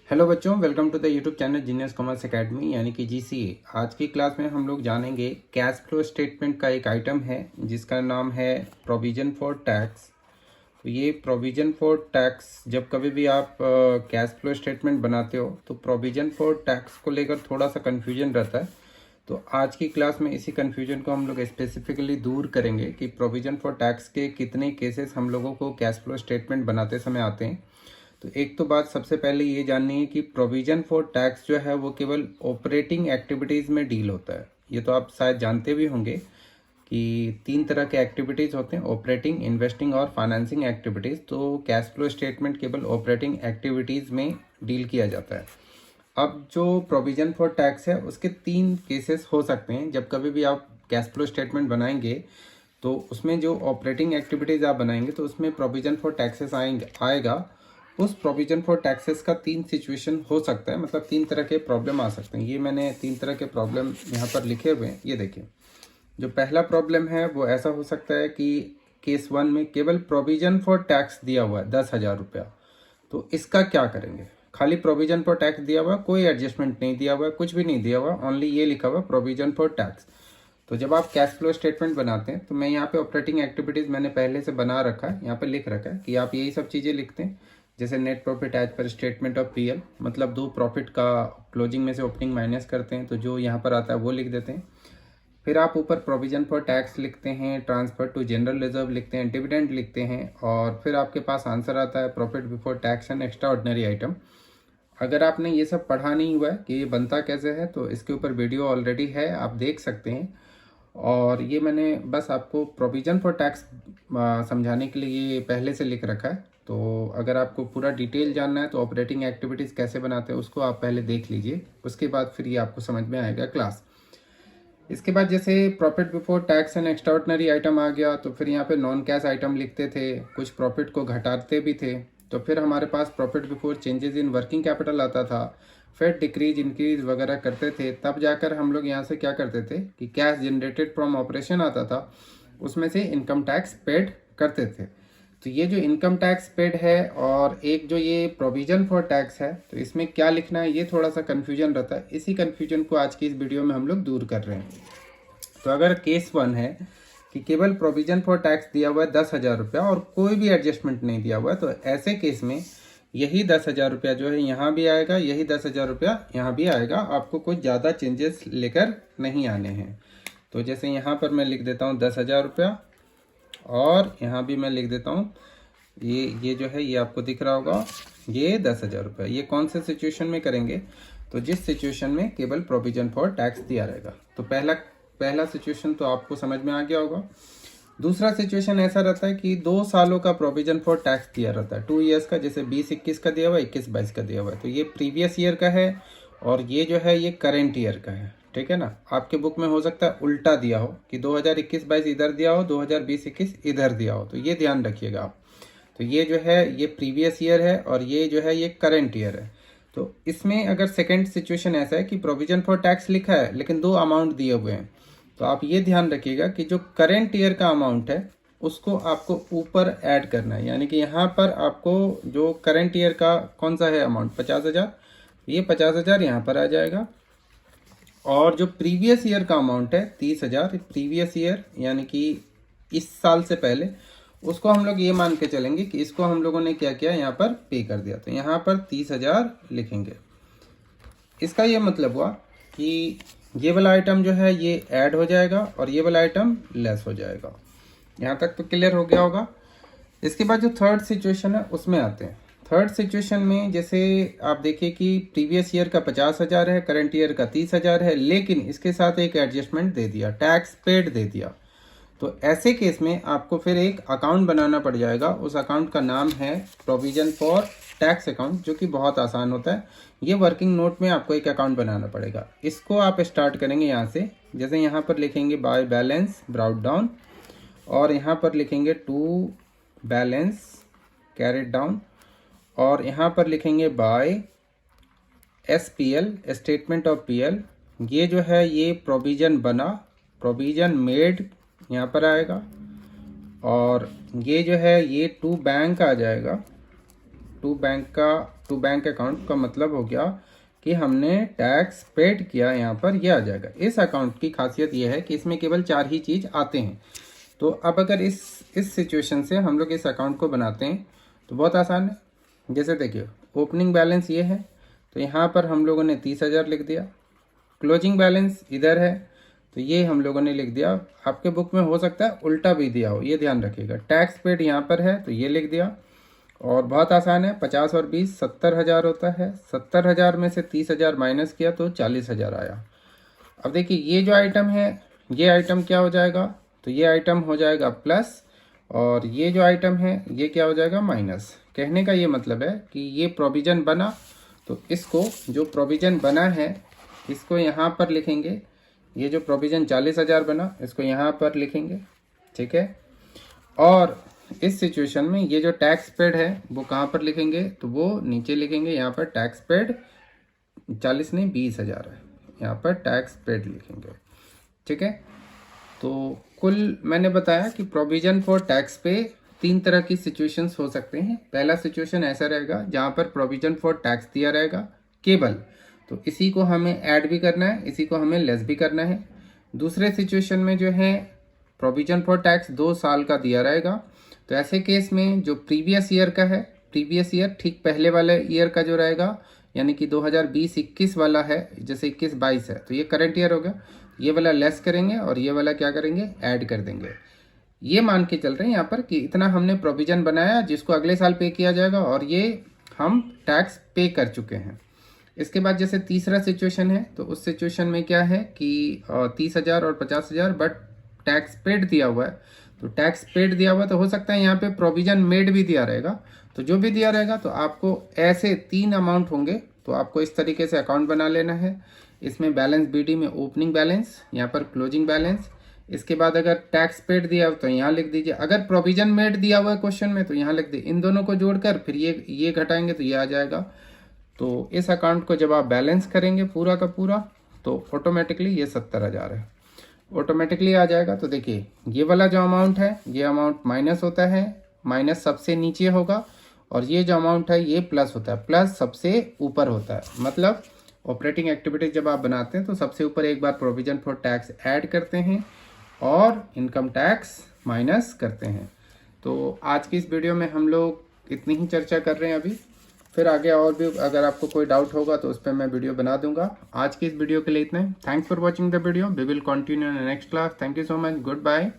Hello बच्चों, welcome to the YouTube channel genius commerce academy यानी कि जीसीए। आज की क्लास में हम लोग जानेंगे कैश फ्लो स्टेटमेंट का एक आइटम है जिसका नाम है प्रोविजन फॉर टैक्स। तो ये प्रोविजन फॉर टैक्स, जब कभी भी आप कैश फ्लो स्टेटमेंट बनाते हो तो प्रोविजन फॉर टैक्स को लेकर थोड़ा सा कन्फ्यूजन रहता है। तो आज की क्लास में इसी कन्फ्यूजन को हम लोग स्पेसिफिकली दूर करेंगे कि प्रोविजन फॉर टैक्स के कितने केसेस हम लोगों को कैश फ्लो स्टेटमेंट बनाते समय आते हैं। तो एक तो बात सबसे पहले ये जाननी है कि प्रोविजन फॉर टैक्स जो है वो केवल ऑपरेटिंग एक्टिविटीज़ में डील होता है। ये तो आप शायद जानते भी होंगे कि 3 तरह के एक्टिविटीज़ होते हैं, ऑपरेटिंग, इन्वेस्टिंग और फाइनेंसिंग एक्टिविटीज़। तो कैश फ्लो स्टेटमेंट केवल ऑपरेटिंग एक्टिविटीज़ में डील किया जाता है। अब जो प्रोविजन फॉर टैक्स है उसके 3 केसेस हो सकते हैं। जब कभी भी आप कैश फ्लो स्टेटमेंट बनाएंगे तो उसमें जो ऑपरेटिंग एक्टिविटीज़ आप बनाएंगे तो उसमें प्रोविजन फॉर टैक्सेस आएगा। उस प्रोविजन फॉर टैक्सेस का 3 सिचुएशन हो सकता है, मतलब 3 तरह के प्रॉब्लम आ सकते हैं। ये मैंने 3 तरह के प्रॉब्लम यहाँ पर लिखे हुए हैं, ये देखिए। जो पहला प्रॉब्लम है वो ऐसा हो सकता है कि केस 1 में केवल प्रोविजन फॉर टैक्स दिया हुआ है 10,000 रुपया। तो इसका क्या करेंगे? खाली प्रोविजन फॉर टैक्स दिया हुआ, कोई एडजस्टमेंट नहीं दिया हुआ, कुछ भी नहीं दिया हुआ, ओनली ये लिखा हुआ प्रोविजन फॉर टैक्स। तो जब आप कैश फ्लो स्टेटमेंट बनाते हैं तो मैं यहाँ पे ऑपरेटिंग एक्टिविटीज़ मैंने पहले से बना रखा है, यहाँ पे लिख रखा है कि आप यही सब चीज़ें लिखते हैं। जैसे net profit as per statement of PL, मतलब दो प्रॉफिट का क्लोजिंग में से ओपनिंग माइनस करते हैं, तो जो यहाँ पर आता है वो लिख देते हैं। फिर आप ऊपर प्रोविजन फॉर टैक्स लिखते हैं, ट्रांसफर टू जनरल रिजर्व लिखते हैं, डिविडेंड लिखते हैं, और फिर आपके पास आंसर आता है profit before tax and extra ordinary item. अगर आपने ये सब पढ़ा नहीं हुआ है कि ये बनता कैसे है तो इसके ऊपर वीडियो ऑलरेडी है, आप देख सकते हैं। और ये मैंने बस आपको प्रोविजन फॉर टैक्स समझाने के लिए ये पहले से लिख रखा है। तो अगर आपको पूरा डिटेल जानना है तो ऑपरेटिंग एक्टिविटीज़ कैसे बनाते हैं उसको आप पहले देख लीजिए, उसके बाद फिर ये आपको समझ में आएगा क्लास। इसके बाद जैसे profit before tax and extraordinary item आ गया तो फिर यहाँ पे नॉन कैश आइटम लिखते थे, कुछ प्रॉफिट को घटाते भी थे। तो फिर हमारे पास profit before changes in working capital आता था, फिर डिक्रीज इंक्रीज वगैरह करते थे। तब जाकर हम लोग यहाँ से क्या करते थे कि कैश जनरेटेड फ्रॉम ऑपरेशन आता था, उसमें से इनकम टैक्स पेड करते थे। तो ये जो इनकम टैक्स पेड है और एक जो ये प्रोविजन फॉर टैक्स है, तो इसमें क्या लिखना है ये थोड़ा सा कन्फ्यूजन रहता है। इसी कन्फ्यूजन को आज की इस वीडियो में हम लोग दूर कर रहे हैं। तो अगर केस 1 है कि केवल प्रोविजन फॉर टैक्स दिया हुआ है 10,000 रुपया और कोई भी एडजस्टमेंट नहीं दिया हुआ है, तो ऐसे केस में यही 10,000 रुपया जो है यहाँ भी आएगा, यही 10,000 रुपया यहाँ भी आएगा। आपको कुछ ज़्यादा चेंजेस लेकर नहीं आने हैं। तो जैसे यहाँ पर मैं लिख देता हूँ 10,000 रुपया, और यहाँ भी मैं लिख देता हूँ ये जो है ये आपको दिख रहा होगा, ये 10,000 रुपया। ये कौन से सिचुएशन में करेंगे? तो जिस सिचुएशन में केवल प्रोविजन फॉर टैक्स दिया रहेगा। तो पहला सिचुएशन तो आपको समझ में आ गया होगा। दूसरा सिचुएशन ऐसा रहता है कि 2 सालों का प्रोविजन फॉर टैक्स दिया रहता है, 2 ईयर्स का। जैसे 20-21 का दिया हुआ है, 21-22 का दिया हुआ है, तो ये प्रीवियस ईयर का है और ये जो है ये करेंट ईयर का है, ठीक है ना। आपके बुक में हो सकता है उल्टा दिया हो कि 2021-22 इधर दिया हो, 2020-21 इधर दिया हो, तो ये ध्यान रखिएगा आप। तो ये जो है ये प्रीवियस ईयर है और ये जो है ये करेंट ईयर है। तो इसमें अगर सेकंड सिचुएशन ऐसा है कि प्रोविजन फॉर टैक्स लिखा है लेकिन 2 अमाउंट दिए हुए हैं, तो आप ये ध्यान रखिएगा कि जो करेंट ईयर का अमाउंट है उसको आपको ऊपर ऐड करना है। यानी कि यहाँ पर आपको जो करेंट ईयर का कौन सा है अमाउंट 50,000, ये 50,000 यहाँ पर आ जाएगा। और जो प्रीवियस ईयर का अमाउंट है 30,000, प्रीवियस ईयर यानी कि इस साल से पहले, उसको हम लोग ये मान के चलेंगे कि इसको हम लोगों ने क्या किया, यहाँ पर पे कर दिया। तो यहाँ पर 30,000 लिखेंगे। इसका ये मतलब हुआ कि ये वाला आइटम जो है ये ऐड हो जाएगा और ये वाला आइटम लेस हो जाएगा। यहाँ तक तो क्लियर हो गया होगा। इसके बाद जो थर्ड सिचुएशन है उसमें आते हैं। थर्ड सिचुएशन में जैसे आप देखिए कि प्रीवियस ईयर का 50,000 है, करंट ईयर का 30,000 है, लेकिन इसके साथ एक एडजस्टमेंट दे दिया, टैक्स पेड दे दिया। तो ऐसे केस में आपको फिर एक अकाउंट बनाना पड़ जाएगा। उस अकाउंट का नाम है प्रोविजन फॉर टैक्स अकाउंट, जो कि बहुत आसान होता है। ये वर्किंग नोट में आपको एक अकाउंट बनाना पड़ेगा। इसको आप स्टार्ट करेंगे यहाँ से। जैसे यहाँ पर लिखेंगे बाय बैलेंस ब्राउट डाउन, और यहाँ पर लिखेंगे टू बैलेंस कैरेट डाउन, और यहाँ पर लिखेंगे by SPL statement of PL। ये जो है ये प्रोविजन बना, प्रोविजन मेड यहाँ पर आएगा। और ये जो है ये टू बैंक आ जाएगा, टू बैंक का टू बैंक अकाउंट का मतलब हो गया कि हमने टैक्स पेड किया, यहाँ पर यह आ जाएगा। इस अकाउंट की खासियत यह है कि इसमें केवल 4 ही चीज़ आते हैं। तो अब अगर इस सिचुएशन से हम लोग इस अकाउंट को बनाते हैं तो बहुत आसान है। जैसे देखिए ओपनिंग बैलेंस ये है, तो यहाँ पर हम लोगों ने 30,000 लिख दिया। क्लोजिंग बैलेंस इधर है, तो ये हम लोगों ने लिख दिया। आपके बुक में हो सकता है उल्टा भी दिया हो, ये ध्यान रखिएगा। टैक्स पेड यहाँ पर है तो ये लिख दिया। और बहुत आसान है, 50 और 20 70,000 होता है। 70,000 में से 30,000 माइनस किया तो 40,000 आया। अब देखिए ये जो आइटम है ये आइटम क्या हो जाएगा, तो ये आइटम हो जाएगा प्लस, और ये जो आइटम है ये क्या हो जाएगा माइनस। कहने का ये मतलब है कि ये प्रोविज़न बना, तो इसको जो प्रोविज़न बना है इसको यहाँ पर लिखेंगे। ये जो प्रोविज़न 40,000 बना इसको यहाँ पर लिखेंगे, ठीक है। और इस सिचुएशन में ये जो टैक्स पेड है वो कहाँ पर लिखेंगे, तो वो नीचे लिखेंगे। यहाँ पर टैक्स पेड 40 नहीं 20,000 है, यहाँ पर टैक्स पेड लिखेंगे, ठीक है। तो कुल मैंने बताया कि प्रोविजन फॉर टैक्स पे 3 तरह की सिचुएशंस हो सकते हैं। पहला सिचुएशन ऐसा रहेगा जहाँ पर प्रोविजन फॉर टैक्स दिया रहेगा केवल, तो इसी को हमें ऐड भी करना है, इसी को हमें लेस भी करना है। दूसरे सिचुएशन में जो है प्रोविजन फॉर टैक्स 2 साल का दिया रहेगा, तो ऐसे केस में जो प्रीवियस ईयर का है, प्रीवियस ईयर ठीक पहले वाले ईयर का जो रहेगा, यानी कि 2020-21 वाला है, जैसे 21-22 है तो ये करंट ईयर होगा, ये वाला लेस करेंगे और ये वाला क्या करेंगे ऐड कर देंगे। ये मान के चल रहे हैं यहाँ पर कि इतना हमने प्रोविजन बनाया जिसको अगले साल पे किया जाएगा, और ये हम टैक्स पे कर चुके हैं। इसके बाद जैसे तीसरा सिचुएशन है, तो उस सिचुएशन में क्या है कि 30,000 और 50,000 बट टैक्स पेड दिया हुआ है। तो टैक्स पेड दिया हुआ तो हो सकता है यहाँ पे प्रोविजन मेड भी दिया रहेगा, तो जो भी दिया रहेगा तो आपको ऐसे 3 अमाउंट होंगे, तो आपको इस तरीके से अकाउंट बना लेना है। इसमें बैलेंस बीडी में ओपनिंग बैलेंस, यहाँ पर क्लोजिंग बैलेंस। इसके बाद अगर टैक्स पेड दिया हो तो यहाँ लिख दीजिए, अगर प्रोविजन मेड दिया हुआ है क्वेश्चन में तो यहाँ लिख दीजिए। इन दोनों को जोड़कर फिर ये घटाएंगे तो ये आ जाएगा। तो इस अकाउंट को जब आप बैलेंस करेंगे पूरा का पूरा तो ऑटोमेटिकली ये 70,000 है, ऑटोमेटिकली आ जाएगा। तो देखिए ये वाला जो अमाउंट है ये अमाउंट माइनस होता है, माइनस सबसे नीचे होगा, और ये जो अमाउंट है ये प्लस होता है, प्लस सबसे ऊपर होता है। मतलब ऑपरेटिंग एक्टिविटीज जब आप बनाते हैं तो सबसे ऊपर एक बार प्रोविजन फॉर टैक्स ऐड करते हैं और इनकम टैक्स माइनस करते हैं। तो आज की इस वीडियो में हम लोग इतनी ही चर्चा कर रहे हैं अभी, फिर आगे और भी अगर आपको कोई डाउट होगा तो उस पर मैं वीडियो बना दूंगा। आज की इस वीडियो के लिए इतना ही। Thanks for watching the video, we will continue in next class. Thank you so much, good bye.